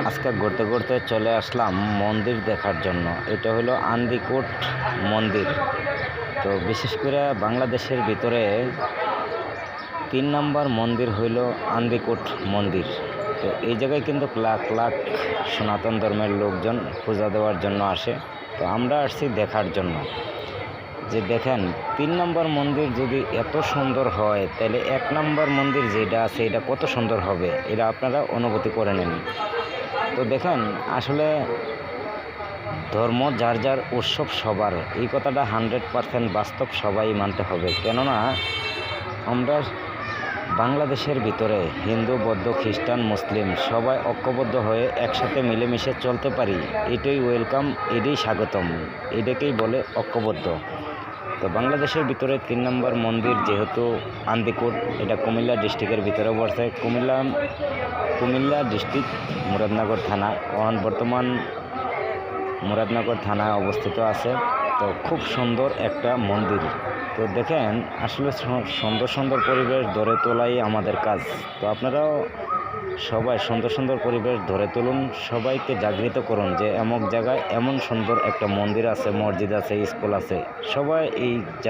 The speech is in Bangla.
আজকে ঘুরতে ঘুরতে চলে আসলাম মন্দির দেখার জন্য। এটা হলো আন্দিকোট মন্দির। তো বিশেষ করে বাংলাদেশের ভিতরে 3 নম্বর মন্দির হইল আন্দিকোট মন্দির। তো এই জায়গায় কিন্তু লাখ লাখ সনাতন ধর্মের লোকজন পূজা দেওয়ার জন্য আসে। তো আমরা আসছি দেখার জন্য যে দেখেন 3 নম্বর মন্দির যদি এত সুন্দর হয় তাহলে 1 নম্বর মন্দির যেটা আছে এটা কত সুন্দর হবে, এটা আপনারা অনুভূতি করে নেন। তো দেখেন আসলে ধর্ম যার যার, উৎসব সবার, এই কথাটা 100% বাস্তব, সবাই মানতে হবে। কেননা আমরা বাংলাদেশের ভিতরে হিন্দু, বৌদ্ধ, খ্রিস্টান, মুসলিম সবাই ঐক্যবদ্ধ হয়ে একসাথে মিলেমিশে চলতে পারি, এটাই ওয়েলকাম, এটাই স্বাগতম, এটাকেই বলে ঐক্যবদ্ধ। তো বাংলাদেশের ভিতরে 3 নম্বর মন্দির যেহেতু আন্দিকোট, এটা কুমিল্লা ডিস্ট্রিক্টের ভিতরে পড়ছে। কুমিল্লা ডিস্ট্রিক্ট মুরাদনগর থানা, বর্তমান মুরাদনগর থানায় অবস্থিত আছে। তো খুব সুন্দর একটা মন্দির। তো দেখেন আসলে সুন্দর সুন্দর পরিবেশ ধরে তোলাই আমাদের কাজ। তো আপনারাও সবাই সুন্দর সুন্দর পরিবেশ ধরে তুলুন, সবাইকে জাগৃত করুন যে এমন জায়গায় এমন সুন্দর একটা মন্দির আছে, মসজিদ আছে, স্কুল আছে। সবাই এই